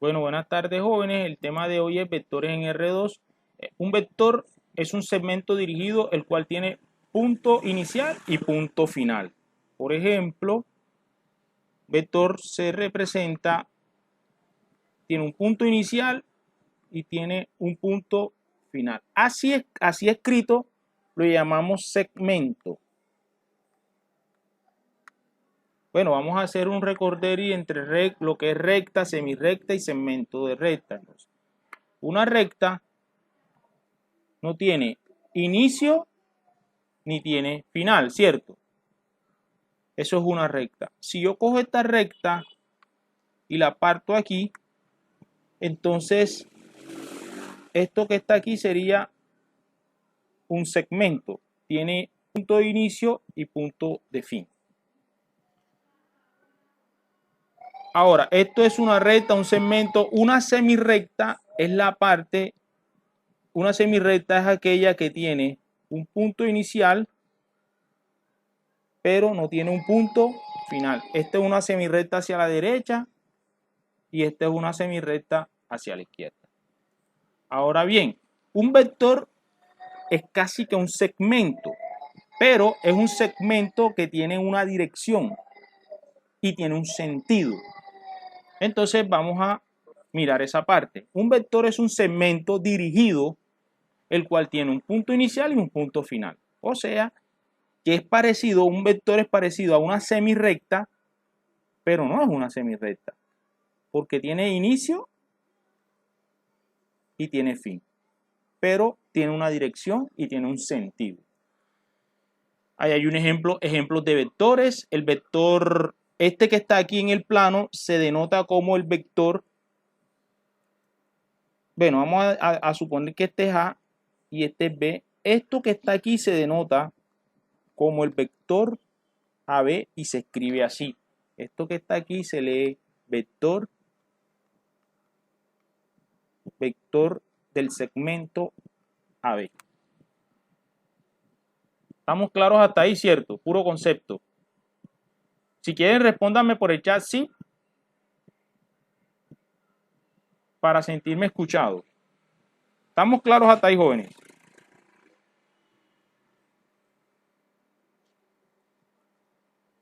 Bueno, buenas tardes jóvenes. El tema de hoy es vectores en R2. Un vector es un segmento dirigido el cual tiene punto inicial y punto final. Por ejemplo, vector se representa, tiene un punto inicial y tiene un punto final. Así escrito lo llamamos segmento. Bueno, vamos a hacer un recorderis entre lo que es recta, semirrecta y segmento de recta. Entonces, una recta no tiene inicio ni tiene final, ¿cierto? Eso es una recta. Si yo cojo esta recta y la parto aquí, entonces esto que está aquí sería un segmento. Tiene punto de inicio y punto de fin. Ahora, esto es una recta, un segmento. Una semirrecta es la parte, una semirrecta es aquella que tiene un punto inicial, pero no tiene un punto final. Esta es una semirrecta hacia la derecha y esta es una semirrecta hacia la izquierda. Ahora bien, un vector es casi que un segmento, pero es un segmento que tiene una dirección y tiene un sentido. Entonces vamos a mirar esa parte. Un vector es un segmento dirigido, el cual tiene un punto inicial y un punto final. O sea, que es parecido, un vector es parecido a una semirrecta, pero no es una semirrecta, porque tiene inicio y tiene fin, pero tiene una dirección y tiene un sentido. Ahí hay un ejemplos de vectores. El vector, este que está aquí en el plano, se denota como el vector. Bueno, vamos a suponer que este es A y este es B. Esto que está aquí se denota como el vector AB y se escribe así. Esto que está aquí se lee vector del segmento AB. ¿Estamos claros hasta ahí, cierto? Puro concepto. Si quieren, respóndanme por el chat sí, para sentirme escuchado. ¿Estamos claros hasta ahí, jóvenes?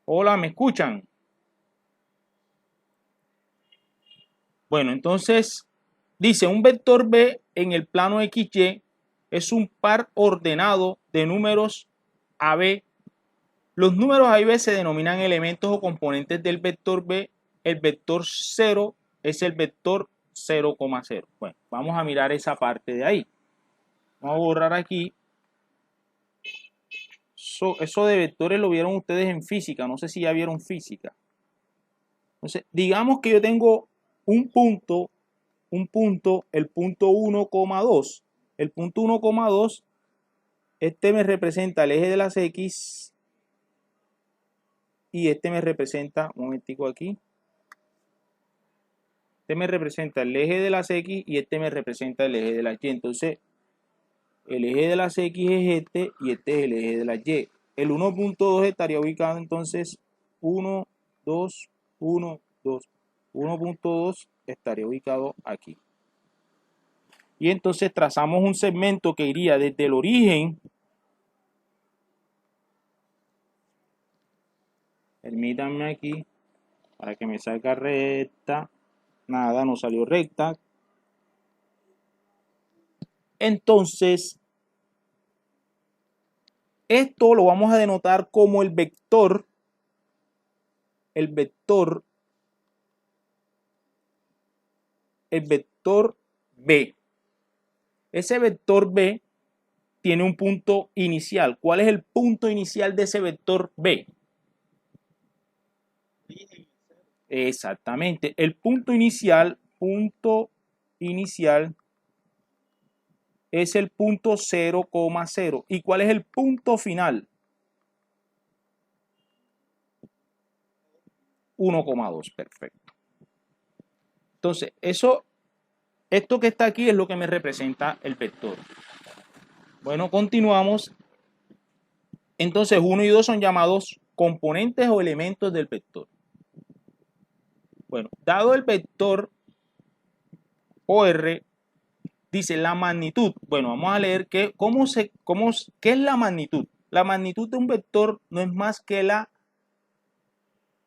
Hola, ¿me escuchan? Bueno, entonces dice un vector B en el plano XY es un par ordenado de números AB. Los números A y B se denominan elementos o componentes del vector B. El vector 0 es el vector 0,0. Bueno, vamos a mirar esa parte de ahí. Vamos a borrar aquí. Eso de vectores lo vieron ustedes en física. No sé si ya vieron física. Entonces, digamos que yo tengo un punto, el punto 1,2. El punto 1,2, este me representa el eje de las X y este me representa, un momentico aquí, este me representa el eje de las X y este me representa el eje de las Y. Entonces, el eje de las X es este y este es el eje de las Y. El 1.2 estaría ubicado entonces 1, 2, 1, 2. 1.2 estaría ubicado aquí. Y entonces trazamos un segmento que iría desde el origen, permítanme aquí, para que me salga recta. Nada, no salió recta. Entonces, esto lo vamos a denotar como el vector B. Ese vector B tiene un punto inicial. ¿Cuál es el punto inicial de ese vector B? Exactamente. El punto inicial es el punto 0,0. ¿Y cuál es el punto final? 1,2. Perfecto. Entonces, esto que está aquí es lo que me representa el vector. Bueno, continuamos. Entonces, 1 y 2 son llamados componentes o elementos del vector. Bueno, dado el vector OR, dice la magnitud. Bueno, vamos a leer qué es la magnitud. La magnitud de un vector no es más que la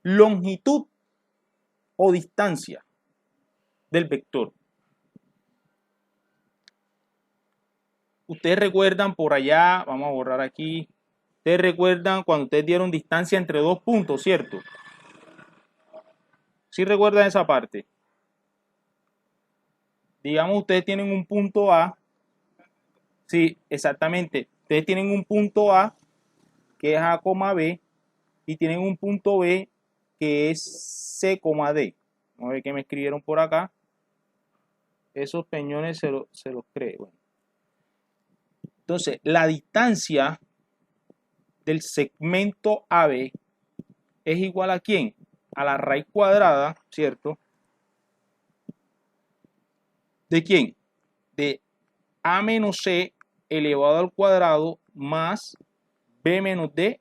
longitud o distancia del vector. Ustedes recuerdan por allá, vamos a borrar aquí, ustedes recuerdan cuando ustedes dieron distancia entre dos puntos, ¿cierto? ¿Sí recuerdan esa parte? Digamos, ustedes tienen un punto A. Sí, exactamente. Ustedes tienen un punto A que es A, B y tienen un punto B que es C, D. Vamos a ver qué me escribieron por acá. Esos peñones se los cree. Bueno. Entonces, la distancia del segmento AB es igual a ¿quién? A la raíz cuadrada, ¿cierto? ¿De quién? De A menos C elevado al cuadrado más B menos D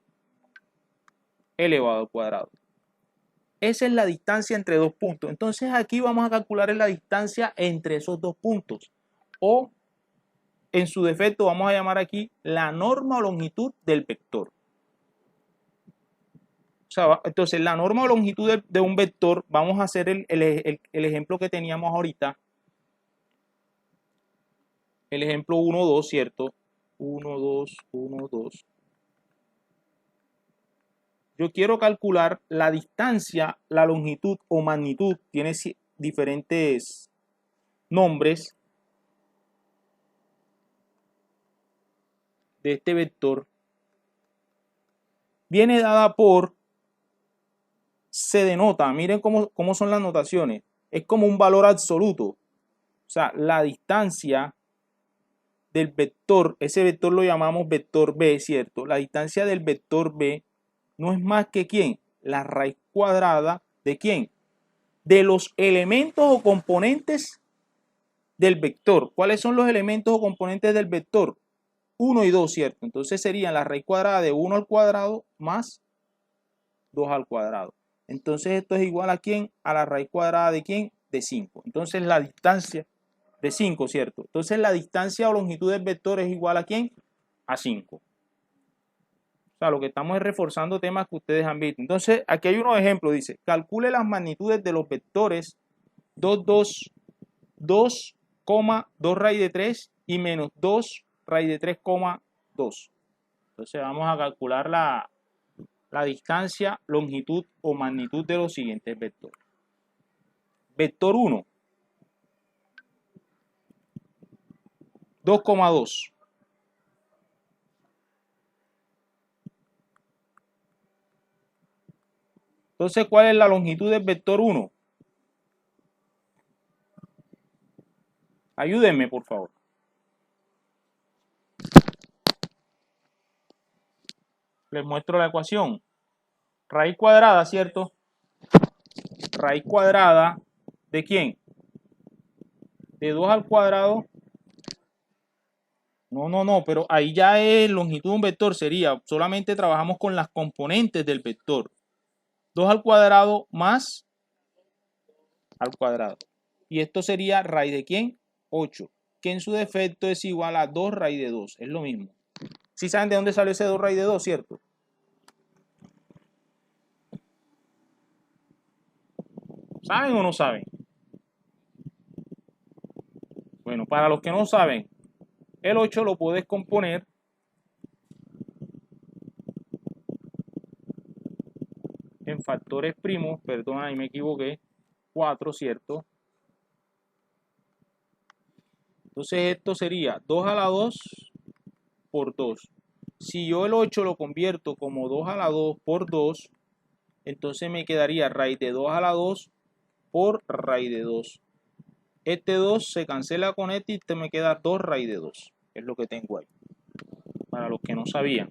elevado al cuadrado. Esa es la distancia entre dos puntos. Entonces aquí vamos a calcular la distancia entre esos dos puntos. O en su defecto vamos a llamar aquí la norma o longitud del vector. O sea, entonces la norma o longitud de un vector, vamos a hacer el ejemplo que teníamos ahorita. El ejemplo 1, 2, ¿cierto? 1, 2, 1, 2. Yo quiero calcular la distancia, la longitud o magnitud, tiene diferentes nombres de este vector. Viene dada por, se denota, miren cómo son las notaciones, es como un valor absoluto. O sea, la distancia del vector, ese vector lo llamamos vector B, ¿cierto? La distancia del vector B no es más que ¿quién? La raíz cuadrada de ¿quién? De los elementos o componentes del vector. ¿Cuáles son los elementos o componentes del vector? 1 y 2, ¿cierto? Entonces serían la raíz cuadrada de 1 al cuadrado más 2 al cuadrado. Entonces esto es igual a ¿quién? A la raíz cuadrada de ¿quién? De 5. Entonces la distancia de 5, ¿cierto? Entonces la distancia o longitud del vector es igual a ¿quién? A 5. O sea, lo que estamos es reforzando temas que ustedes han visto. Entonces, aquí hay unos ejemplos. Dice, calcule las magnitudes de los vectores 2, 2, 2, 2 raíz de 3 y menos 2 raíz de 3, 2. Entonces vamos a calcular la distancia, longitud o magnitud de los siguientes vectores. Vector 1, 2,2. Entonces, ¿cuál es la longitud del vector 1? Ayúdenme, por favor. Les muestro la ecuación. Raíz cuadrada, ¿cierto? Raíz cuadrada ¿de quién? De 2 al cuadrado. No, pero ahí ya es longitud de un vector, sería, solamente trabajamos con las componentes del vector. 2 al cuadrado más al cuadrado. Y esto sería raíz de ¿quién? 8, que en su defecto es igual a 2 raíz de 2, es lo mismo. ¿Sí saben de dónde salió ese 2 raíz de 2, cierto? ¿Saben o no saben? Bueno, para los que no saben, el 8 lo puedes componer en factores primos, perdón, ahí me equivoqué, 4, ¿cierto? Entonces esto sería 2 a la 2 por 2. Si yo el 8 lo convierto como 2 a la 2 por 2, entonces me quedaría raíz de 2 a la 2 por raíz de 2. Este 2 se cancela con este y te me queda 2 raíz de 2. Es lo que tengo ahí. Para los que no sabían.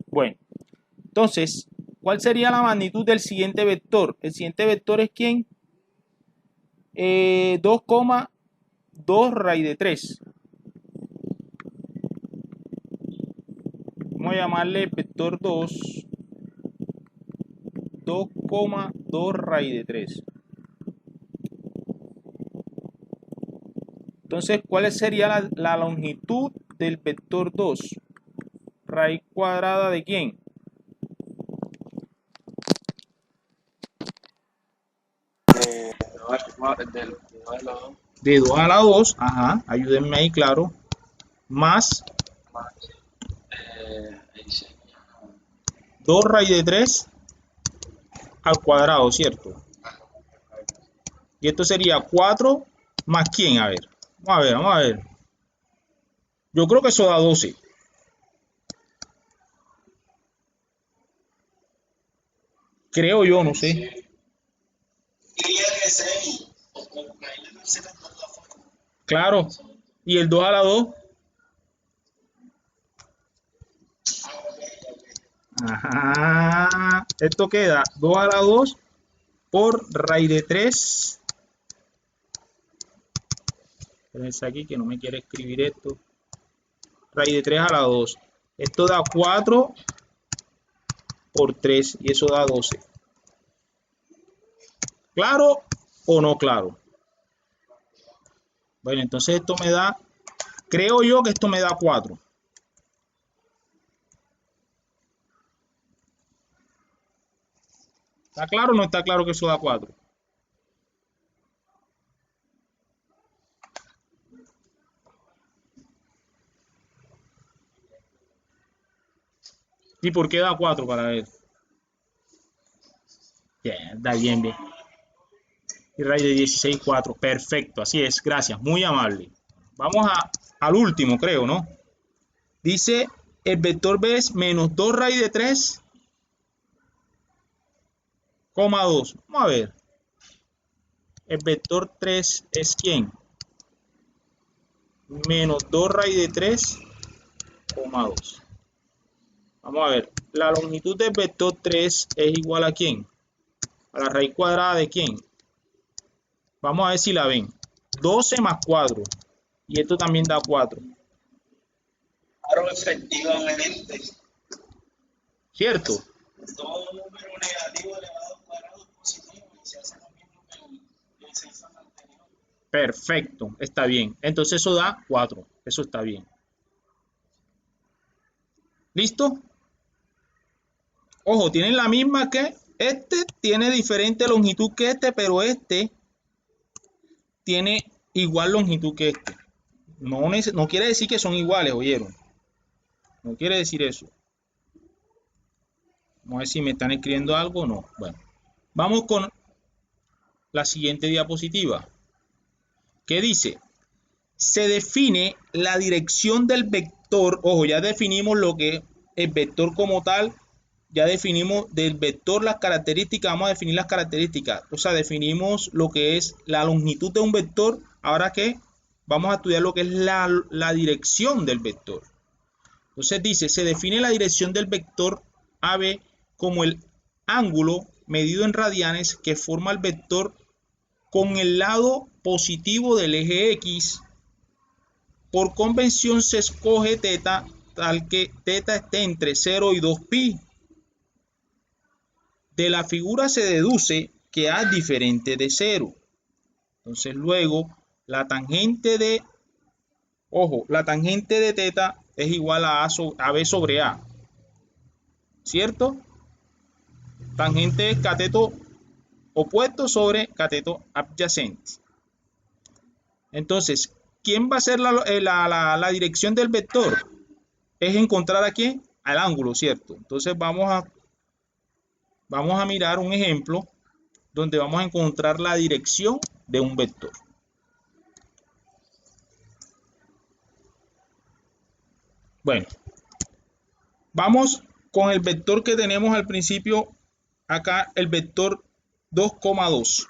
Bueno, entonces, ¿cuál sería la magnitud del siguiente vector? El siguiente vector es ¿quién? 2,2 raíz de 3. Vamos a a llamarle vector 2, 2,2 raíz de 3. Entonces, ¿cuál sería la longitud del vector 2? Raíz cuadrada ¿de quién? De 2 a la 2, ajá, ayúdenme ahí, claro. Más 2 raíz de 3 al cuadrado, ¿cierto? Y esto sería 4 más quién, a ver. Vamos a ver. Yo creo que eso da 12. Creo yo, no sé. Claro. ¿Y el 2 a la 2? Ajá. Esto queda 2 a la 2 por raíz de 3. Espérense aquí que no me quiere escribir esto. Raíz de 3 a la 2. Esto da 4 por 3 y eso da 12. ¿Claro o no claro? Bueno, entonces esto me da, creo yo que esto me da 4. ¿Está claro o no está claro que eso da 4? ¿Y por qué da 4 para ver? Bien, da bien, bien. Y raíz de 16, 4. Perfecto, así es, gracias, muy amable. Vamos al último, creo, ¿no? Dice, el vector B es menos 2 raíz de 3, 2. Vamos a ver. El vector 3 es ¿quién? Menos 2 raíz de 3, 2. Vamos a ver. La longitud del vector 3 es igual a ¿quién? A la raíz cuadrada de ¿quién? Vamos a ver si la ven. 12 más 4. Y esto también da 4. Claro, efectivamente. ¿Cierto? Todo número negativo elevado al cuadrado es positivo y se hace lo mismo que el ejercicio anterior. Perfecto, está bien. Entonces eso da 4. Eso está bien. ¿Listo? Ojo, tienen la misma que este, tiene diferente longitud que este, pero este tiene igual longitud que este. No quiere decir que son iguales, ¿oyeron? No quiere decir eso. Vamos a ver si me están escribiendo algo o no. Bueno, vamos con la siguiente diapositiva. ¿Qué dice? Se define la dirección del vector. Ojo, ya definimos lo que es el vector como tal. Ya definimos del vector las características. Vamos a definir las características. O sea, definimos lo que es la longitud de un vector. Ahora que vamos a estudiar lo que es la dirección del vector. Entonces dice, se define la dirección del vector AB como el ángulo medido en radianes que forma el vector con el lado positivo del eje X. Por convención se escoge teta tal que teta esté entre 0 y 2pi. De la figura se deduce que A es diferente de 0. Entonces luego la tangente de, ojo, la tangente de teta es igual a B sobre A. ¿Cierto? Tangente es cateto opuesto sobre cateto adyacente. Entonces, ¿quién va a ser la dirección del vector? Es encontrar aquí al ángulo, ¿cierto? Entonces vamos a mirar un ejemplo donde vamos a encontrar la dirección de un vector. Bueno, vamos con el vector que tenemos al principio, acá el vector 2,2.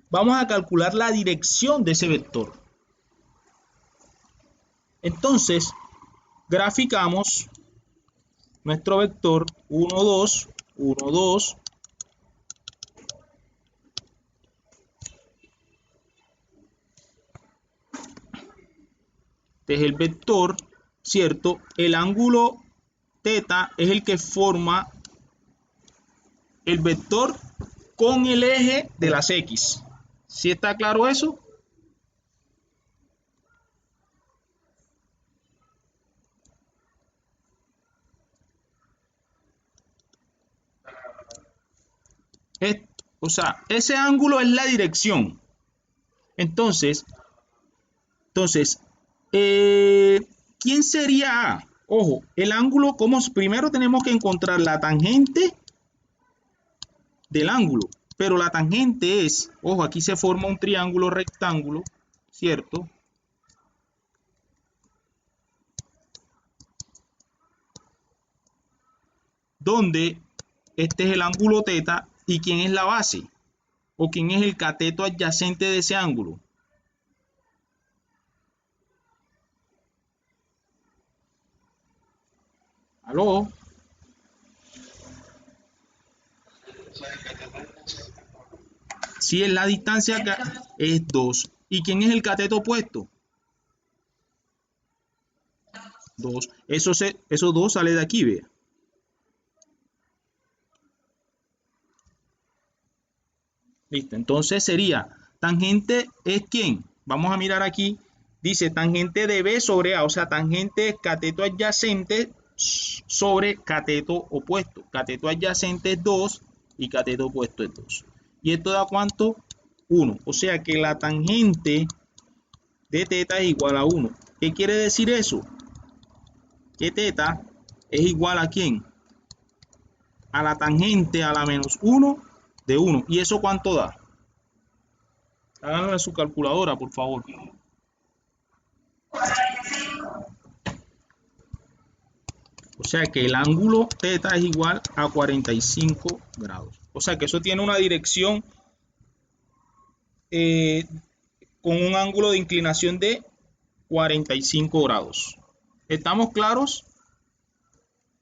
Vamos a calcular la dirección de ese vector. Entonces, graficamos nuestro vector 1, 2, 1, 2. este es el vector, ¿cierto? El ángulo teta es el que forma el vector con el eje de las X. ¿Sí está claro eso? O sea, ese ángulo es la dirección. Entonces, ¿quién sería A? Ojo, el ángulo, como primero tenemos que encontrar la tangente del ángulo, pero la tangente es, ojo, aquí se forma un triángulo rectángulo, ¿cierto? Donde este es el ángulo teta y quién es la base o quién es el cateto adyacente de ese ángulo. ¿Aló? Si es la distancia acá, es 2. ¿Y quién es el cateto opuesto? 2. Eso 2 sale de aquí, vea. Listo, entonces sería, tangente es ¿quién? Vamos a mirar aquí, dice tangente de B sobre A, o sea, tangente es cateto adyacente sobre cateto opuesto. Cateto adyacente es 2 y cateto opuesto es 2. ¿Y esto da cuánto? 1. O sea que la tangente de teta es igual a 1. ¿Qué quiere decir eso? Que teta es igual a ¿quién? A la tangente a la menos 1 de 1. ¿Y eso cuánto da? Háganlo en su calculadora, por favor. O sea que el ángulo teta es igual a 45 grados. O sea que eso tiene una dirección con un ángulo de inclinación de 45 grados. ¿Estamos claros?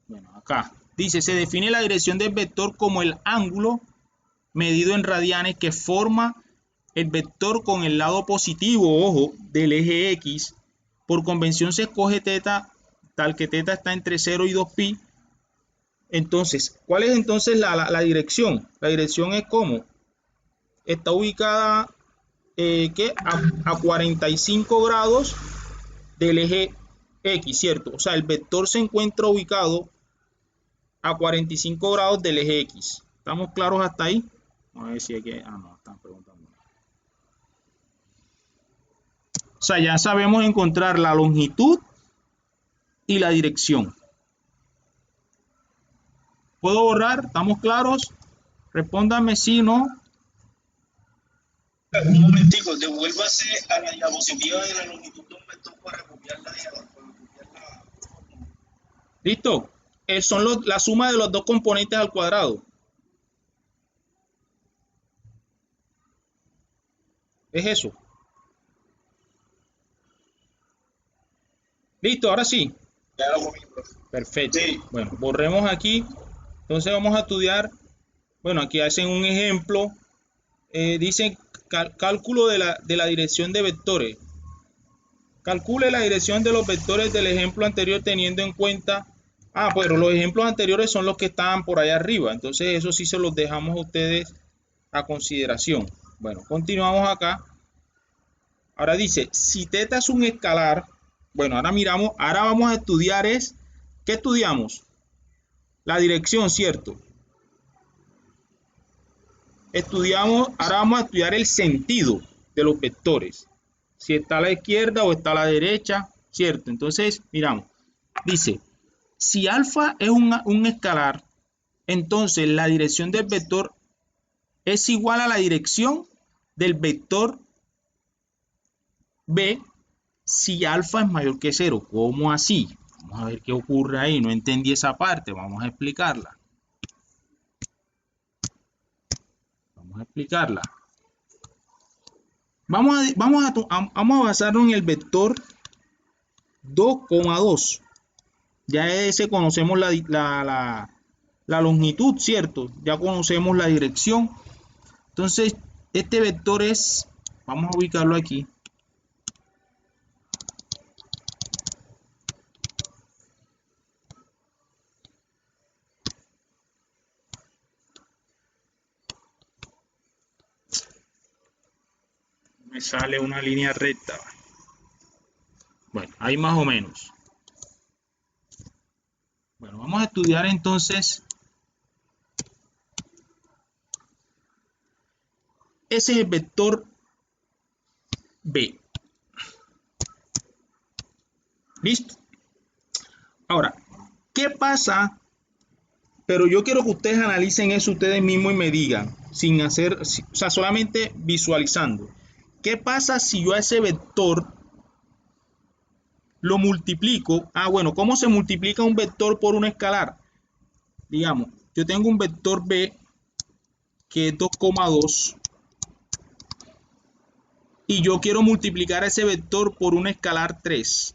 Bueno, acá dice, se define la dirección del vector como el ángulo medido en radianes que forma el vector con el lado positivo, ojo, del eje X. Por convención se escoge teta tal que teta está entre 0 y 2pi. Entonces, ¿cuál es entonces la dirección? La dirección es como está ubicada a 45 grados del eje X, ¿cierto? O sea, el vector se encuentra ubicado a 45 grados del eje X. ¿Estamos claros hasta ahí? Vamos a ver si hay que... Ah, no, están preguntando. O sea, ya sabemos encontrar la longitud y la dirección. ¿Puedo borrar? ¿Estamos claros? Respóndanme sí o no. Un momentico, devuélvase a la diapositiva de la longitud de un vector para copiar la diapositiva. ¿Listo? Son la suma de los dos componentes al cuadrado. Es eso. ¿Listo? Ahora sí. Ya lo comí, profe. Perfecto. Sí. Bueno, borremos aquí. Entonces vamos a estudiar. Bueno, aquí hacen un ejemplo. Dicen cálculo de la dirección de vectores. Calcule la dirección de los vectores del ejemplo anterior teniendo en cuenta... Ah, pero los ejemplos anteriores son los que estaban por allá arriba. Entonces eso sí se los dejamos a ustedes a consideración. Bueno, continuamos acá. Ahora dice, si teta es un escalar, bueno, ahora miramos, ahora vamos a estudiar ¿qué estudiamos? La dirección, ¿cierto? Ahora vamos a estudiar el sentido de los vectores. Si está a la izquierda o está a la derecha, ¿cierto? Entonces, miramos, dice, si alfa es un escalar, entonces la dirección del vector es igual a la dirección del vector B si alfa es mayor que 0. ¿Cómo así? Vamos a ver qué ocurre ahí. No entendí esa parte. Vamos a explicarla. Vamos a basarnos en el vector 2,2. Ya ese conocemos la longitud, ¿cierto? Ya conocemos la dirección. Entonces, este vector es, vamos a ubicarlo aquí. me sale una línea recta. Bueno, ahí más o menos. Bueno, vamos a estudiar entonces. Ese es el vector B. ¿Listo? Ahora, ¿qué pasa? Pero yo quiero que ustedes analicen eso ustedes mismos y me digan, sin hacer, o sea, solamente visualizando. ¿Qué pasa si yo a ese vector lo multiplico? Ah, bueno, ¿cómo se multiplica un vector por un escalar? Digamos, yo tengo un vector B que es 2,2 y yo quiero multiplicar ese vector por un escalar 3.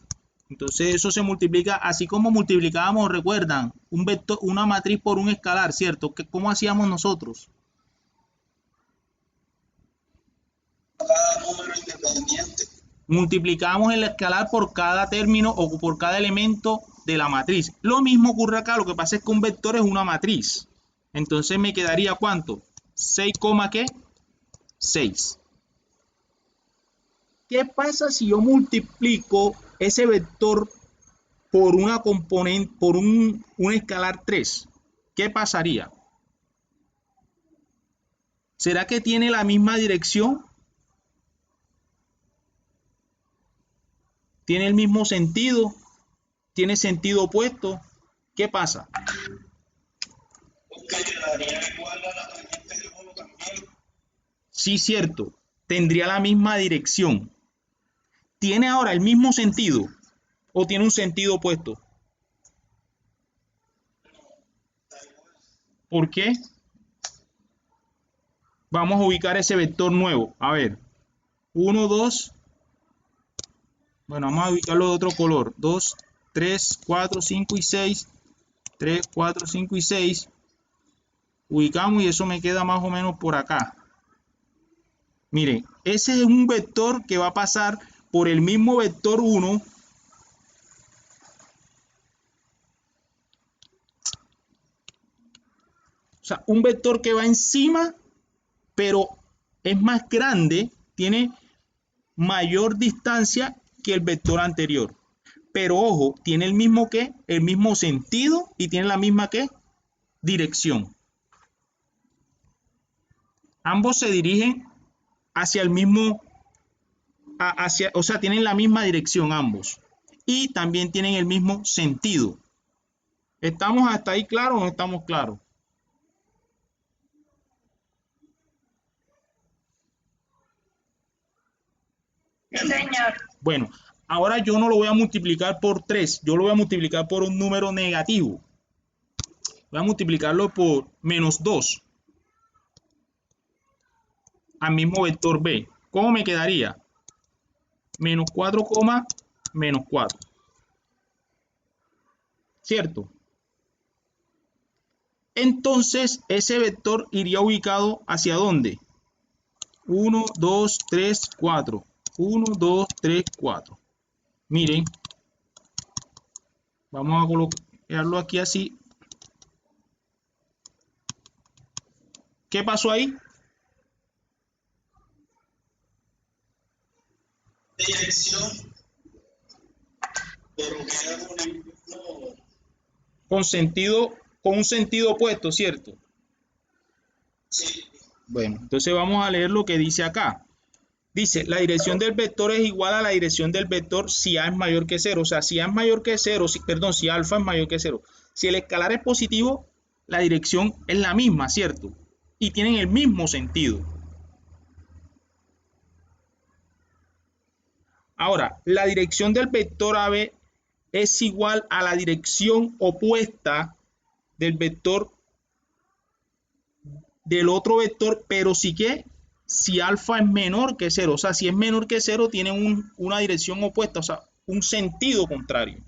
Entonces eso se multiplica así como multiplicábamos, recuerdan, un vector, una matriz por un escalar, ¿cierto? ¿Cómo hacíamos nosotros? Cada número independiente. Multiplicamos el escalar por cada término o por cada elemento de la matriz. Lo mismo ocurre acá, lo que pasa es que un vector es una matriz. Entonces me quedaría ¿cuánto? 6, ¿qué? 6. ¿Qué pasa si yo multiplico ese vector por una componente, por un escalar 3? ¿Qué pasaría? ¿Será que tiene la misma dirección? ¿Tiene el mismo sentido? ¿Tiene sentido opuesto? ¿Qué pasa? Porque quedaría igual a la tangente del 1 también. Sí, cierto. Tendría la misma dirección. ¿Tiene ahora el mismo sentido o tiene un sentido opuesto? ¿Por qué? Vamos a ubicar ese vector nuevo. A ver, 1, 2. Bueno, vamos a ubicarlo de otro color. 2, 3, 4, 5 y 6. 3, 4, 5 y 6. Ubicamos y eso me queda más o menos por acá. Miren, ese es un vector que va a pasar por el mismo vector 1. O sea, un vector que va encima, pero es más grande, tiene mayor distancia que el vector anterior. Pero ojo, tiene el mismo que, el mismo sentido y tiene la misma que dirección. Ambos se dirigen hacia el mismo, o sea, tienen la misma dirección ambos. Y también tienen el mismo sentido. ¿Estamos hasta ahí claros o no estamos claros? Sí, señor. Bueno, ahora yo no lo voy a multiplicar por 3, yo lo voy a multiplicar por un número negativo. Voy a multiplicarlo por menos 2 al mismo vector B. ¿Cómo me quedaría? Menos 4, menos 4. ¿Cierto? Entonces, ese vector iría ubicado ¿hacia dónde? 1, 2, 3, 4. 1, 2, 3, 4. Miren, vamos a colocarlo aquí así. ¿Qué pasó ahí? Dirección, pero queda con el mismo. Con sentido, con un sentido opuesto, ¿cierto? Sí. Bueno, entonces vamos a leer lo que dice acá. Dice, la dirección del vector es igual a la dirección del vector si A es mayor que 0. O sea, si A es mayor que 0, si alfa es mayor que 0. Si el escalar es positivo, la dirección es la misma, ¿cierto? Y tienen el mismo sentido. Ahora, la dirección del vector AB es igual a la dirección opuesta del vector del otro vector, pero sí que si alfa es menor que 0, o sea, si es menor que 0, tiene una dirección opuesta, o sea, un sentido contrario.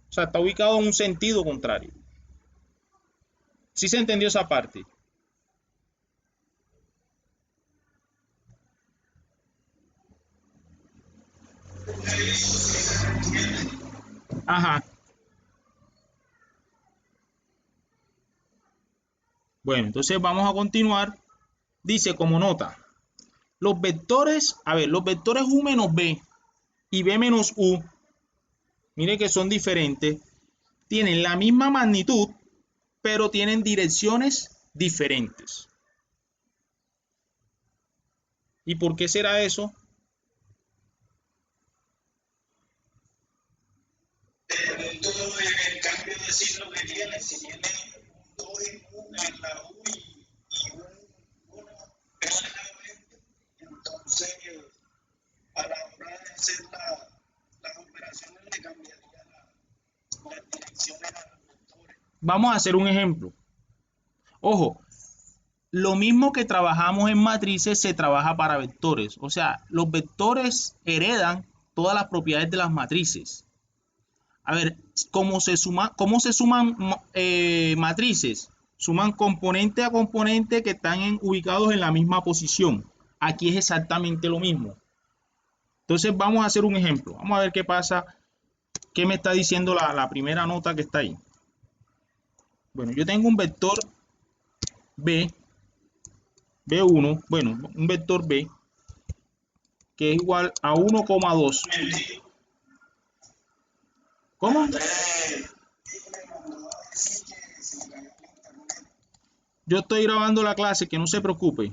O sea, está ubicado en un sentido contrario. ¿Sí se entendió esa parte? Ajá. Bueno, entonces vamos a continuar. Dice como nota. los vectores, a ver, los vectores u menos b y b menos u, mire que son diferentes, tienen la misma magnitud, pero tienen direcciones diferentes. ¿Y por qué será eso? Dependiendo del cambio de signo que tiene, si tiene un 2 en la U y un 1 claramente, entonces a la hora de hacer las operaciones le cambiaría las direcciones a los vectores. Vamos a hacer un ejemplo. Ojo, lo mismo que trabajamos en matrices se trabaja para vectores. O sea, los vectores heredan todas las propiedades de las matrices. A ver, cómo se suman matrices? Suman componente a componente que están ubicados en la misma posición. Aquí es exactamente lo mismo. Entonces vamos a hacer un ejemplo. Vamos a ver qué pasa. ¿Qué me está diciendo la primera nota que está ahí? Bueno, yo tengo un vector B1, bueno, un vector B que es igual a 1,2. ¿Cómo? Yo estoy grabando la clase, que no se preocupe.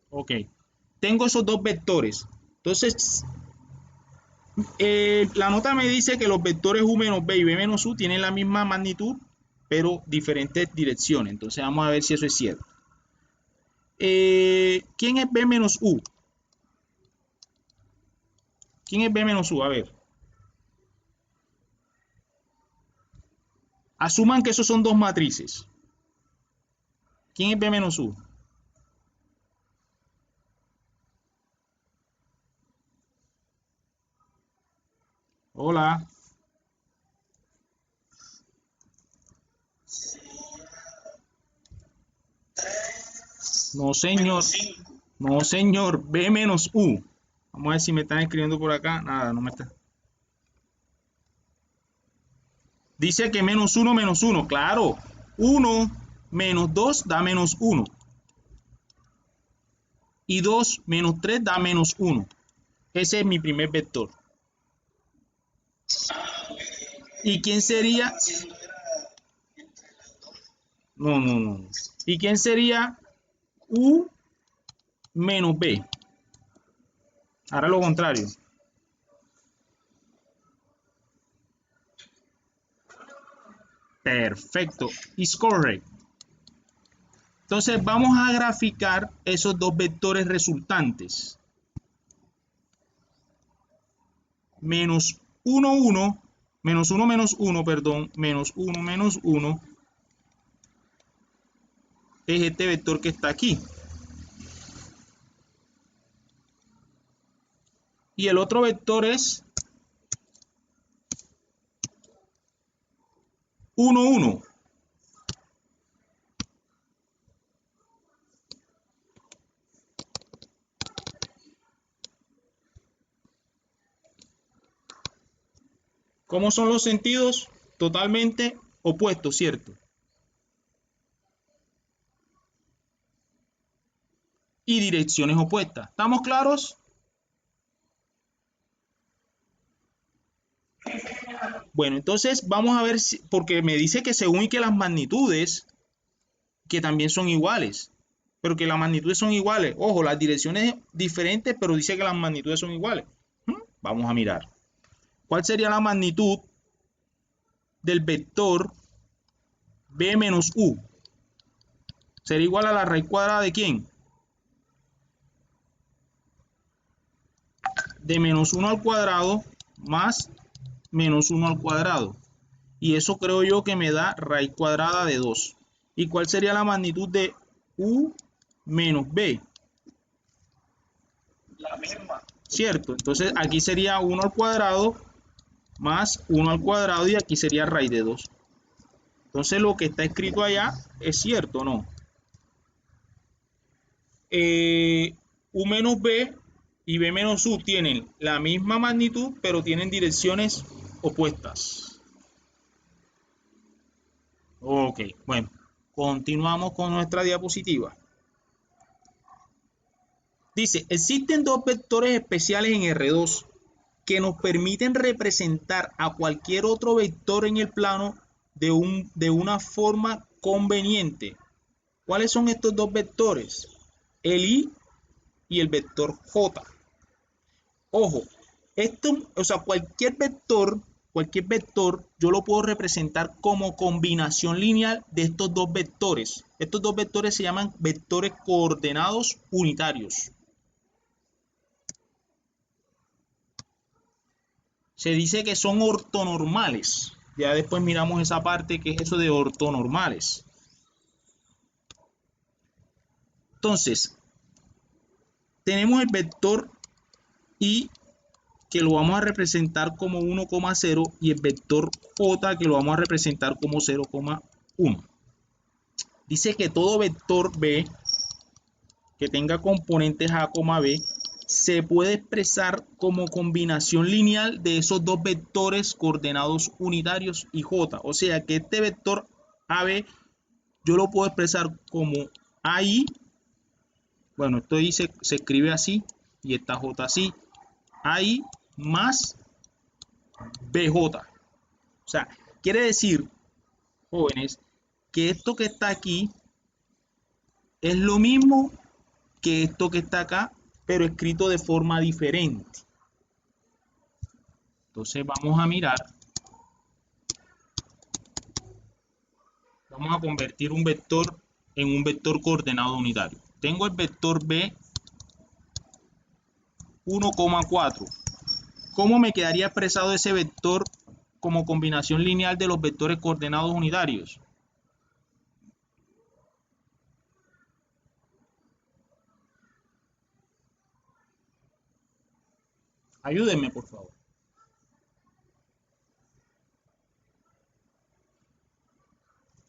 Ok. Tengo esos dos vectores. Entonces, la nota me dice que los vectores u menos b y b menos u tienen la misma magnitud, pero diferentes direcciones. Entonces, vamos a ver si eso es cierto. ¿Quién es b menos u? ¿Quién es b menos u? A ver. Asuman que esos son dos matrices. ¿Quién es b menos u? Hola. No, señor. No, señor. B menos u. Vamos a ver si me están escribiendo por acá. Nada, no me está. Dice que menos 1. Claro. 1 menos 2 da menos 1. Y 2 menos 3 da menos 1. Ese es mi primer vector. ¿Y quién sería? No. ¿Y quién sería u menos b? Ahora lo contrario. Perfecto. Is correct. Entonces vamos a graficar esos dos vectores resultantes. Menos 1, menos 1, perdón, menos 1, es este vector que está aquí. Y el otro vector es 1. ¿Cómo son los sentidos? Totalmente opuestos, ¿cierto? Y direcciones opuestas. ¿Estamos claros? Bueno, entonces vamos a ver, porque me dice que según y que las magnitudes, que también son iguales, pero que las magnitudes son iguales. Ojo, las direcciones diferentes, pero dice que las magnitudes son iguales. Vamos a mirar. ¿Cuál sería la magnitud del vector b menos u? ¿Sería igual a la raíz cuadrada de quién? De menos 1 al cuadrado más menos 1 al cuadrado. Y eso creo yo que me da raíz cuadrada de 2. ¿Y cuál sería la magnitud de u menos b? La misma. ¿Cierto? Entonces aquí sería 1 al cuadrado más 1 al cuadrado y aquí sería raíz de 2. Entonces lo que está escrito allá es cierto, ¿o no? U menos b y b menos u tienen la misma magnitud, pero tienen direcciones opuestas. Ok, bueno, continuamos con nuestra diapositiva. Dice, existen dos vectores especiales en R2 que nos permiten representar a cualquier otro vector en el plano de una forma conveniente. ¿Cuáles son estos dos vectores? El I y el vector J. Ojo, o sea, cualquier vector, yo lo puedo representar como combinación lineal de estos dos vectores. Estos dos vectores se llaman vectores coordenados unitarios. Se dice que son ortonormales. Ya después miramos esa parte que es eso de ortonormales. Entonces, tenemos el vector I que lo vamos a representar como 1,0 y el vector J que lo vamos a representar como 0,1. Dice que todo vector B que tenga componentes A, B se puede expresar como combinación lineal de esos dos vectores coordenados unitarios y J. O sea que este vector AB yo lo puedo expresar como AI. Bueno, esto dice, se escribe así y esta J así. AI más BJ. O sea, quiere decir, jóvenes, que esto que está aquí es lo mismo que esto que está acá, pero escrito de forma diferente. Entonces vamos a mirar. Vamos a convertir un vector en un vector coordenado unitario. Tengo el vector B 1,4. ¿Cómo me quedaría expresado ese vector como combinación lineal de los vectores coordenados unitarios? Ayúdenme, por favor.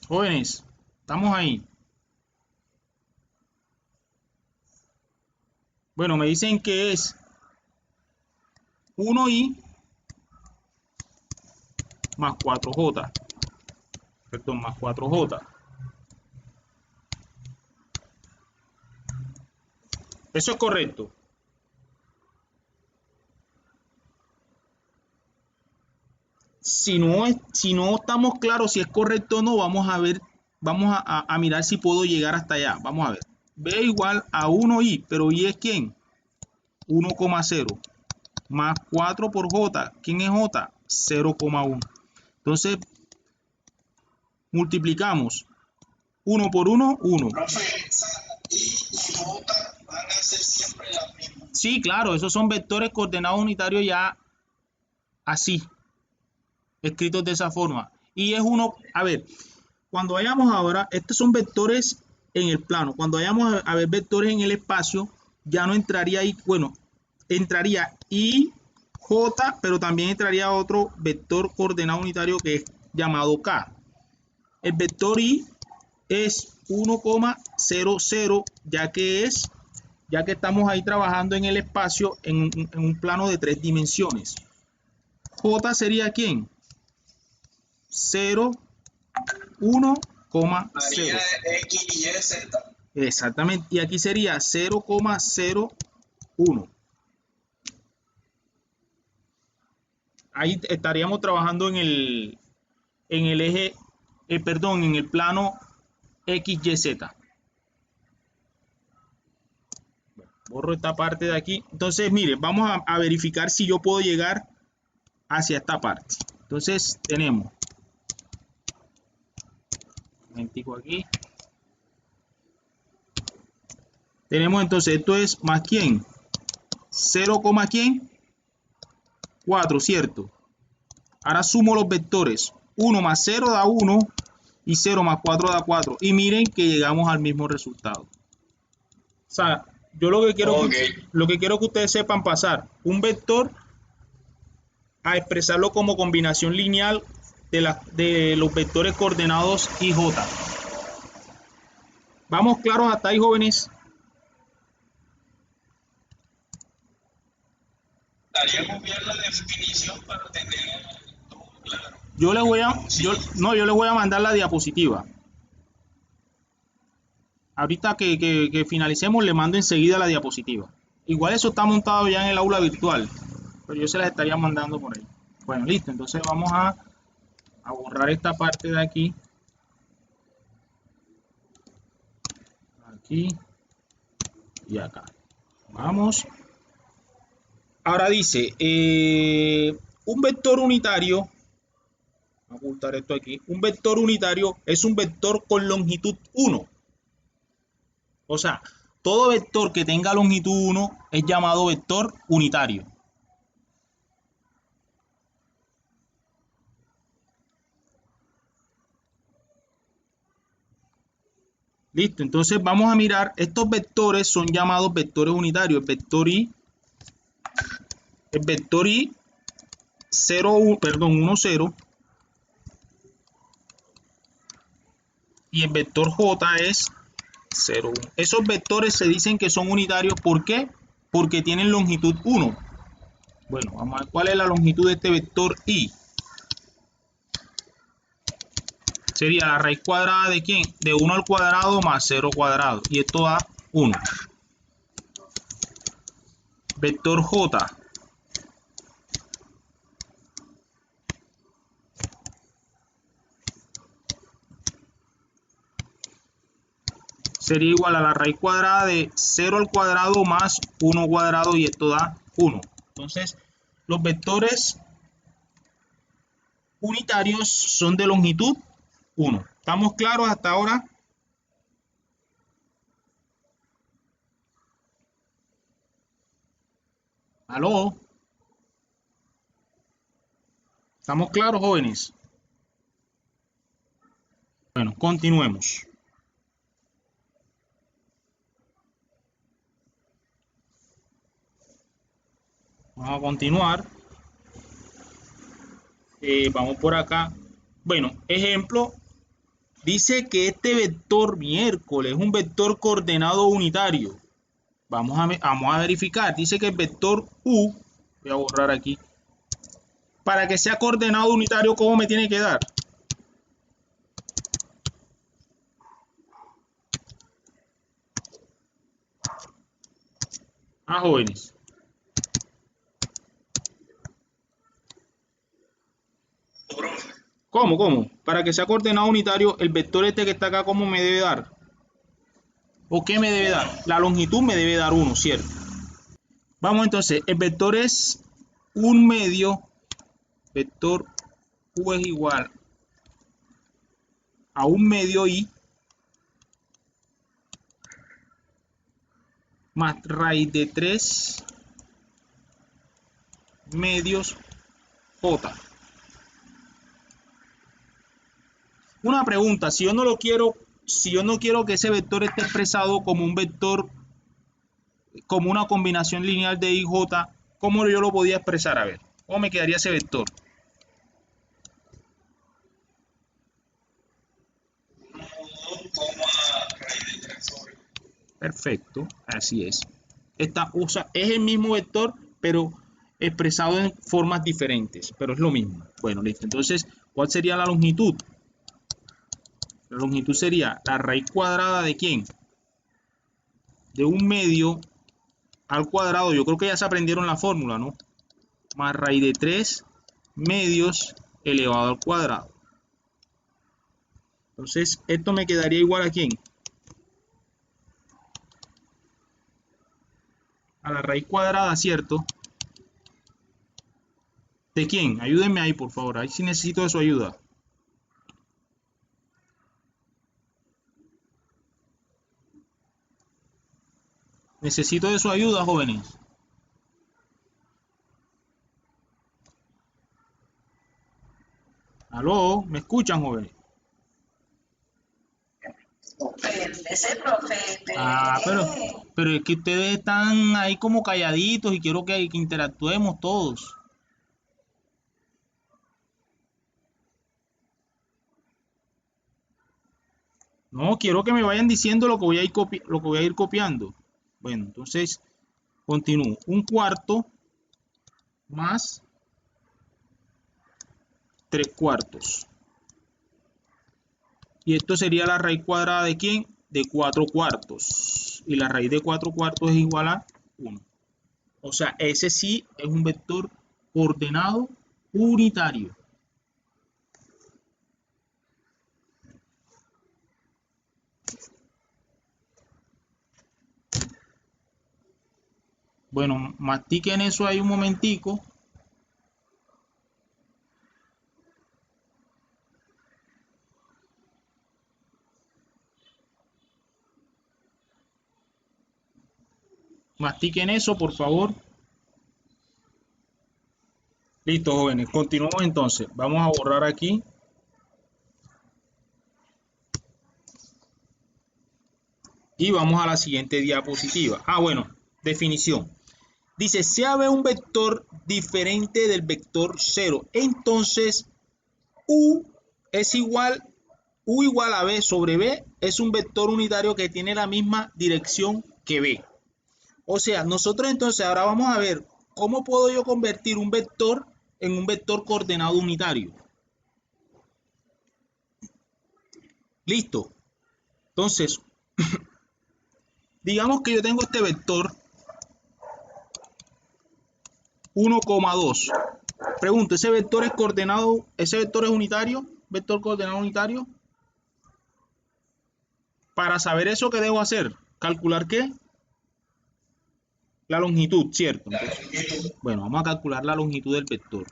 Jóvenes, estamos ahí. Bueno, me dicen que es 1i más 4j. Perdón, más 4j. Eso es correcto. Si no estamos claros si es correcto o no, vamos a ver, vamos a mirar si puedo llegar hasta allá. Vamos a ver. B igual a 1i, pero i es ¿quién? 1,0 más 4 por j. ¿Quién es j? 0,1. Entonces, multiplicamos 1 por 1, 1. Profe, I y J van a ser siempre las mismas. Sí, claro, esos son vectores coordenados unitarios ya así, escritos de esa forma. Y es uno, a ver, cuando vayamos ahora, estos son vectores en el plano. Cuando vayamos a ver vectores en el espacio, ya no entraría ahí, bueno, entraría I, J, pero también entraría otro vector coordenado unitario que es llamado K. El vector I es 1,00, ya que estamos ahí trabajando en el espacio en un plano de 3 dimensiones. J sería ¿quién? 0, 1,0. X, Y, Z. Exactamente. Y aquí sería 0,01. Ahí estaríamos trabajando en el eje, perdón, en el plano XYZ. Borro esta parte de aquí. Entonces, mire, vamos a verificar si yo puedo llegar hacia esta parte. Entonces, tenemos. Un momentico aquí. Tenemos entonces, esto es más ¿quién? 0, ¿quién? 4, ¿cierto? Ahora sumo los vectores. 1 más 0 da 1 y 0 más 4 da 4. Y miren que llegamos al mismo resultado. O sea, yo lo que quiero que ustedes sepan pasar un vector a expresarlo como combinación lineal de los vectores coordenados I, J. ¿Vamos claros hasta ahí, jóvenes? Daríamos bien la definición para tener todo claro. Yo les voy a mandar la diapositiva. Ahorita que finalicemos le mando enseguida la diapositiva. Igual eso está montado ya en el aula virtual, pero yo se las estaría mandando por ahí. Bueno, listo, entonces vamos a borrar esta parte de aquí. Aquí y acá. Vamos. Ahora dice, un vector unitario, voy a ocultar esto aquí, un vector unitario es un vector con longitud 1. O sea, todo vector que tenga longitud 1 es llamado vector unitario. Listo, entonces vamos a mirar, estos vectores son llamados vectores unitarios. El vector I 0, 1, 0 y el vector J es 0, 1. Esos vectores se dicen que son unitarios, ¿por qué? Porque tienen longitud 1. Bueno, vamos a ver cuál es la longitud de este vector I. Sería la raíz cuadrada de ¿quién? De 1 al cuadrado más 0 cuadrado. Y esto da 1. Vector J sería igual a la raíz cuadrada de 0 al cuadrado más 1 cuadrado y esto da 1. Entonces, los vectores unitarios son de longitud 1. ¿Estamos claros hasta ahora? ¿Aló? ¿Estamos claros, jóvenes? Bueno, continuemos. Vamos a continuar. Vamos por acá. Bueno, ejemplo, dice que este vector miércoles es un vector coordenado unitario. Vamos a verificar. Dice que el vector U, voy a borrar aquí, para que sea coordenado unitario, ¿cómo me tiene que dar? Jóvenes. ¿Cómo? Para que sea coordenado unitario, el vector este que está acá, ¿cómo me debe dar? ¿O qué me debe dar? La longitud me debe dar 1, ¿cierto? Vamos entonces, el vector es 1 medio, vector U es igual a 1 medio I más raíz de 3 medios J. Una pregunta, si yo no quiero que ese vector esté expresado como un vector, como una combinación lineal de I y J, ¿cómo yo lo podía expresar? A ver, ¿cómo me quedaría ese vector? Perfecto, así es. Es el mismo vector, pero expresado en formas diferentes, pero es lo mismo. Bueno, listo. Entonces, ¿cuál sería la longitud? La longitud sería la raíz cuadrada de ¿quién? De 1 medio al cuadrado. Yo creo que ya se aprendieron la fórmula, ¿no? Más raíz de 3 medios elevado al cuadrado. Entonces, esto me quedaría igual a ¿quién? A la raíz cuadrada, ¿cierto? ¿De quién? Ayúdenme ahí, por favor. Ahí sí necesito de su ayuda. Necesito de su ayuda, jóvenes. ¿Aló? ¿Me escuchan, jóvenes? Ese profe, Pero es que ustedes están ahí como calladitos y quiero que interactuemos todos. No, quiero que me vayan diciendo lo que voy a ir copiando. Bueno, entonces continúo. 1/4 más 3/4. Y esto sería la raíz cuadrada de ¿quién? de 4/4 y la raíz de 4/4 es igual a 1. O sea, ese sí es un vector coordenado unitario. Bueno, mastiquen eso ahí un momentico. Mastiquen eso, por favor. Listo, jóvenes. Continuamos entonces. Vamos a borrar aquí. Y vamos a la siguiente diapositiva. Bueno, definición. Dice, si A ve un vector diferente del vector 0, entonces U igual a B sobre B es un vector unitario que tiene la misma dirección que B. O sea, nosotros entonces ahora vamos a ver cómo puedo yo convertir un vector en un vector coordenado unitario. Listo. Entonces, digamos que yo tengo este vector 1,2. Pregunto, ¿ese vector es coordenado? ¿Ese vector es unitario? ¿Vector coordenado unitario? Para saber eso, ¿qué debo hacer? ¿Calcular qué? La longitud, ¿cierto? Entonces, bueno, vamos a calcular la longitud del vector.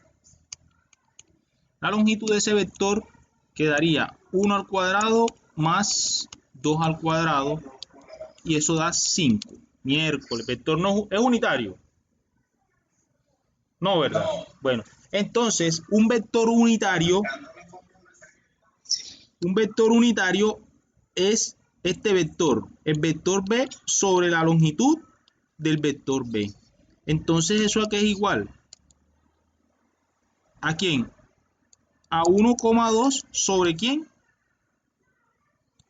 La longitud de ese vector quedaría 1 al cuadrado más 2 al cuadrado y eso da 5. Miércoles, el vector no es unitario. No, ¿verdad? Bueno, entonces un vector unitario es este vector, el vector B sobre la longitud del vector B. Entonces, ¿eso a qué es igual? ¿A quién? A 1,2 sobre ¿quién?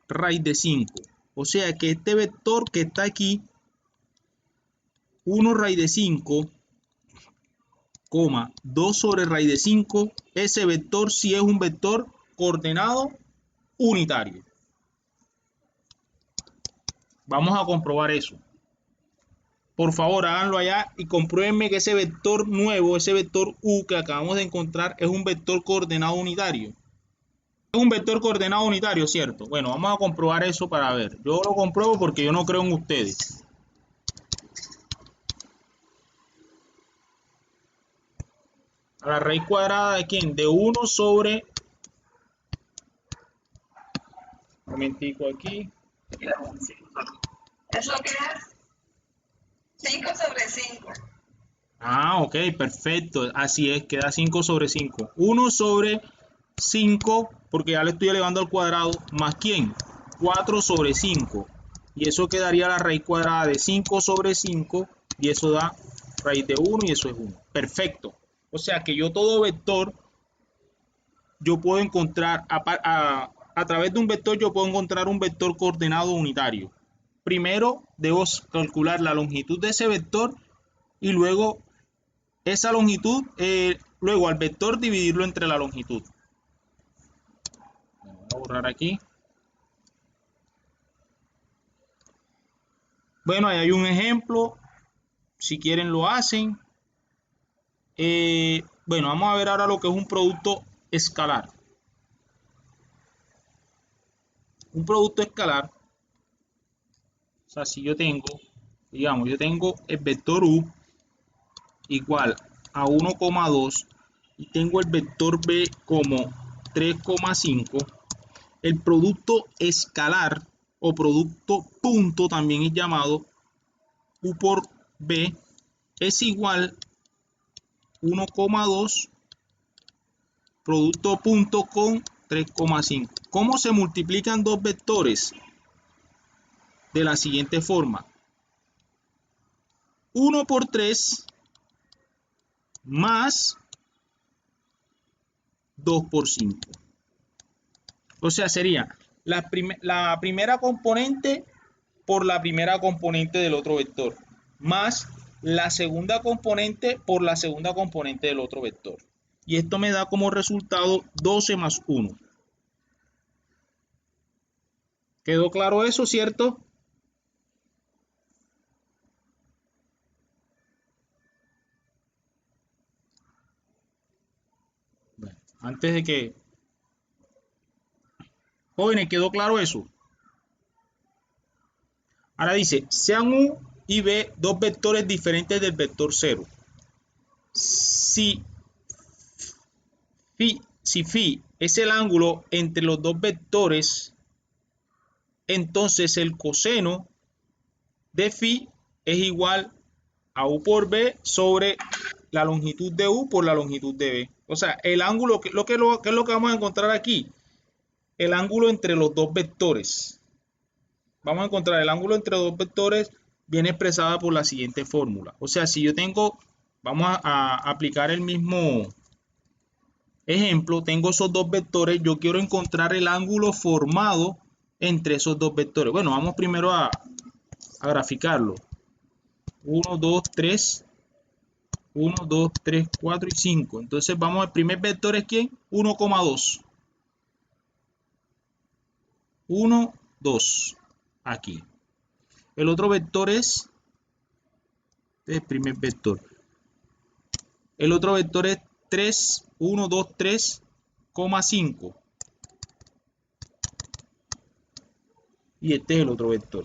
Raíz de 5. O sea que este vector que está aquí, 1 raíz de 5, 2 sobre raíz de 5, ese vector sí es un vector coordenado unitario. Vamos a comprobar eso. Por favor, háganlo allá y compruébenme que ese vector nuevo, ese vector U que acabamos de encontrar, es un vector coordenado unitario. Es un vector coordenado unitario, ¿cierto? Bueno, vamos a comprobar eso para ver. Yo lo compruebo porque yo no creo en ustedes. A la raíz cuadrada de ¿quién? De 1 sobre... Un momentico aquí. ¿Eso qué es? 5 sobre 5. Ok, perfecto. Así es, queda 5 sobre 5. 1 sobre 5, porque ya le estoy elevando al cuadrado, más ¿quién? 4 sobre 5. Y eso quedaría la raíz cuadrada de 5 sobre 5, y eso da raíz de 1, y eso es 1. Perfecto. O sea que yo todo vector, yo puedo encontrar, a través de un vector, yo puedo encontrar un vector coordenado unitario. Primero, debo calcular la longitud de ese vector, y luego esa longitud, luego al vector dividirlo entre la longitud. Voy a borrar aquí. Bueno, ahí hay un ejemplo. Si quieren lo hacen. Bueno, vamos a ver ahora lo que es un producto escalar. Un producto escalar. O sea, si yo tengo, digamos, yo tengo el vector U igual a 1,2 y tengo el vector B como 3,5. El producto escalar o producto punto también es llamado U por B es igual 1,2 producto punto con 3,5. ¿Cómo se multiplican dos vectores? De la siguiente forma. 1 por 3 más 2 por 5. O sea, sería la primera componente por la primera componente del otro vector, más la segunda componente por la segunda componente del otro vector. Y esto me da como resultado 12 más 1. ¿Quedó claro eso, cierto? Bueno, antes de que... Jóvenes, ¿quedó claro eso? Ahora dice, sean U y B dos vectores diferentes del vector 0. Si phi es el ángulo entre los dos vectores, entonces el coseno de phi es igual a U por B sobre la longitud de U por la longitud de B. O sea, el ángulo, ¿qué es lo que vamos a encontrar aquí? El ángulo entre los dos vectores. Vamos a encontrar el ángulo entre los dos vectores, viene expresada por la siguiente fórmula. O sea, si yo tengo, vamos a aplicar el mismo ejemplo, tengo esos dos vectores, yo quiero encontrar el ángulo formado entre esos dos vectores. Bueno, vamos primero a graficarlo. 1, 2, 3, 1, 2, 3, 4 y 5. Entonces vamos, el primer vector es ¿quién? 1,2. 1, 2. Aquí. El otro vector es el primer vector. El otro vector es 3, 1, 2, 3,5. Y este es el otro vector.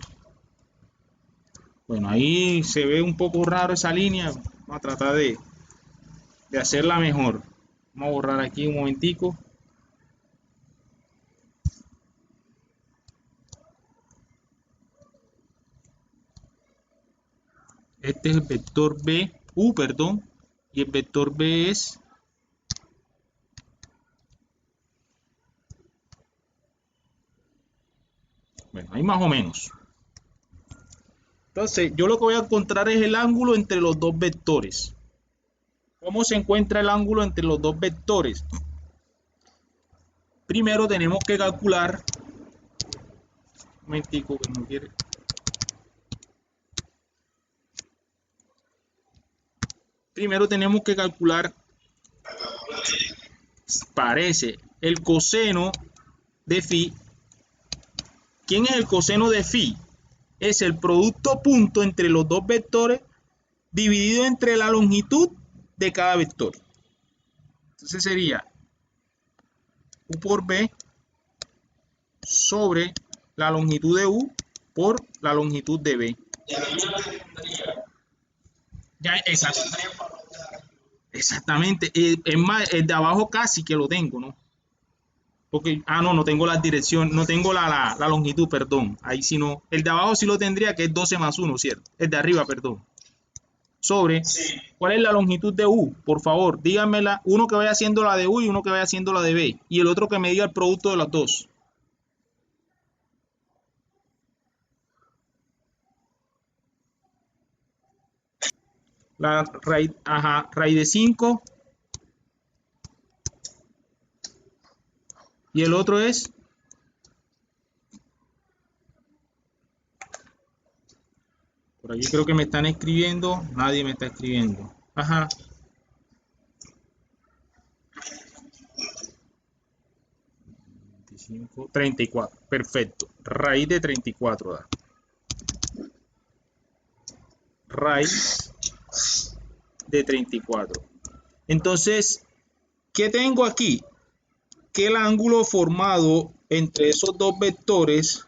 Bueno, ahí se ve un poco raro esa línea. Vamos a tratar de hacerla mejor. Vamos a borrar aquí un momentico. Este es el vector B, U, perdón. Y el vector B es... Bueno, ahí más o menos. Entonces, yo lo que voy a encontrar es el ángulo entre los dos vectores. ¿Cómo se encuentra el ángulo entre los dos vectores? Primero tenemos que calcular... Un momentico que no quiere... Primero tenemos que calcular, parece, el coseno de phi. ¿Quién es el coseno de phi? Es el producto punto entre los dos vectores dividido entre la longitud de cada vector. Entonces sería U por B sobre la longitud de U por la longitud de B. Ya, exactamente. Es más, el de abajo casi que lo tengo, ¿no? Porque, no tengo la dirección, no tengo la longitud, perdón. Ahí sí no. El de abajo sí lo tendría, que es 12 más 1, ¿cierto? El de arriba, perdón. Sobre, sí. ¿Cuál es la longitud de U? Por favor, díganmela. Uno que vaya haciendo la de U y uno que vaya haciendo la de B. Y el otro que me diga el producto de las dos. La raíz, raíz de 5. Y el otro es... Por aquí creo que me están escribiendo. Nadie me está escribiendo. 34. Perfecto. Raíz de 34. Da. Raíz de 34. Entonces, ¿qué tengo aquí? Que el ángulo formado entre esos dos vectores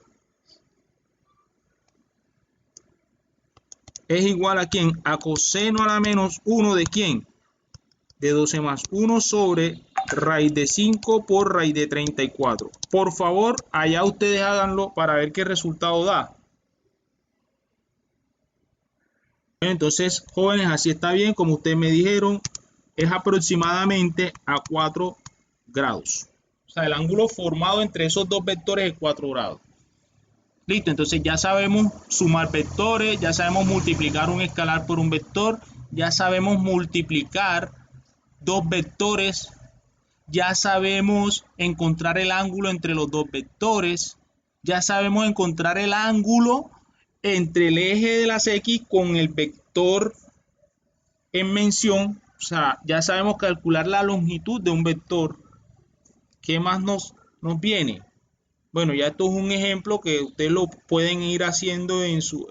es igual a ¿quién? A coseno a la menos 1 de ¿quién? De 12 más 1 sobre raíz de 5 por raíz de 34. Por favor, allá ustedes háganlo para ver qué resultado da. Entonces, jóvenes, así está bien. Como ustedes me dijeron, es aproximadamente a 4 grados. O sea, el ángulo formado entre esos dos vectores es 4 grados. Listo, entonces ya sabemos sumar vectores, ya sabemos multiplicar un escalar por un vector, ya sabemos multiplicar dos vectores, ya sabemos encontrar el ángulo entre los dos vectores, ya sabemos encontrar el ángulo entre el eje de las X con el vector en mención. O sea, ya sabemos calcular la longitud de un vector. ¿Qué más nos viene? Bueno, ya esto es un ejemplo que ustedes lo pueden ir haciendo en su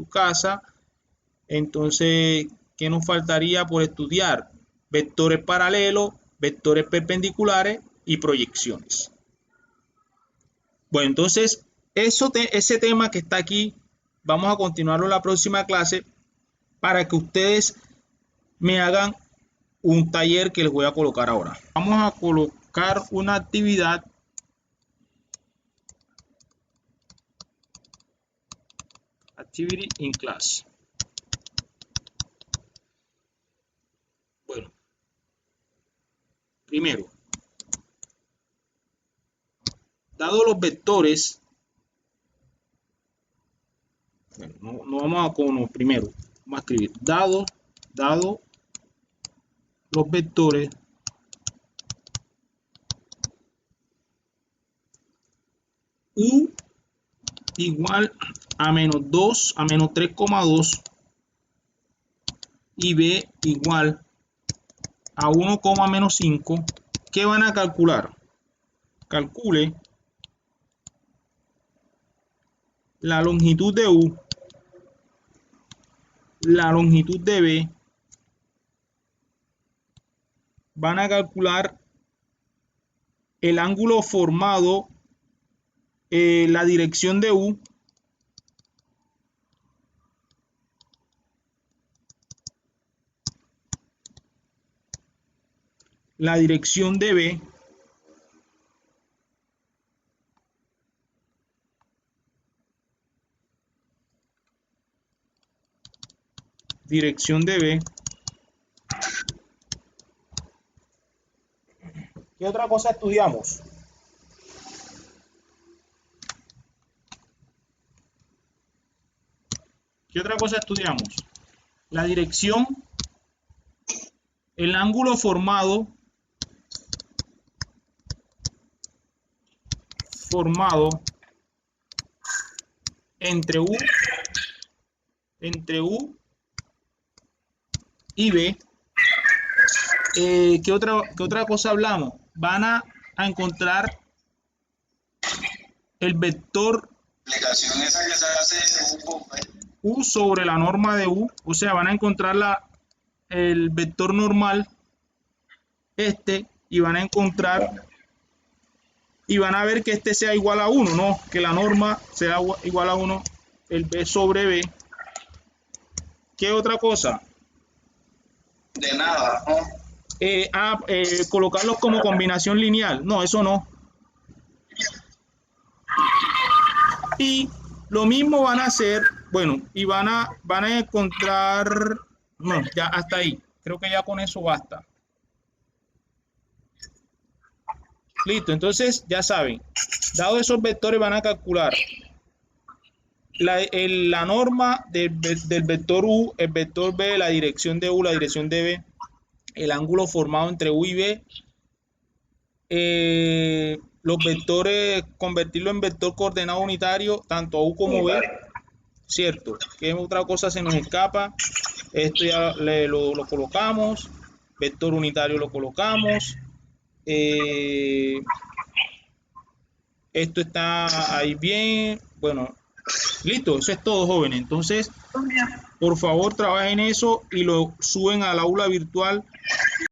casa. Entonces, ¿qué nos faltaría por estudiar? Vectores paralelos, vectores perpendiculares y proyecciones. Bueno, entonces, ese tema que está aquí, vamos a continuarlo en la próxima clase para que ustedes me hagan un taller que les voy a colocar ahora. Vamos a colocar una actividad activity in class. Bueno, primero, dado los vectores, bueno, no vamos a con uno primero, vamos a escribir dado los vectores u igual a menos 2 a menos 3,2 y b igual a 1, menos 5, ¿qué van a calcular? Calcule la longitud de u, la longitud de b, van a calcular el ángulo formado, la dirección de u, la dirección de b, dirección de b. ¿Qué otra cosa estudiamos? ¿Qué otra cosa estudiamos? La dirección, el ángulo formado entre U y B. ¿Qué otra cosa hablamos? Van a encontrar el vector Aplicación esa que se hace U sobre la norma de U, o sea, van a encontrar el vector normal, y van a encontrar, y van a ver que este sea igual a 1, ¿no? Que la norma sea igual a 1, el B sobre B. ¿Qué otra cosa? de nada, ¿no? Colocarlos como combinación lineal. No, eso no. Y lo mismo van a hacer, bueno, y van a encontrar, no, ya hasta ahí. Creo que ya con eso basta. Listo, entonces ya saben, dado esos vectores van a calcular la norma del vector U, el vector B, la dirección de U, la dirección de B, el ángulo formado entre U y B, los vectores, convertirlo en vector coordenado unitario, tanto U como B, cierto, que otra cosa se nos escapa, esto ya lo colocamos, vector unitario lo colocamos, esto está ahí bien, bueno, listo, eso es todo, jóvenes. Entonces, por favor, trabajen eso y lo suben al aula virtual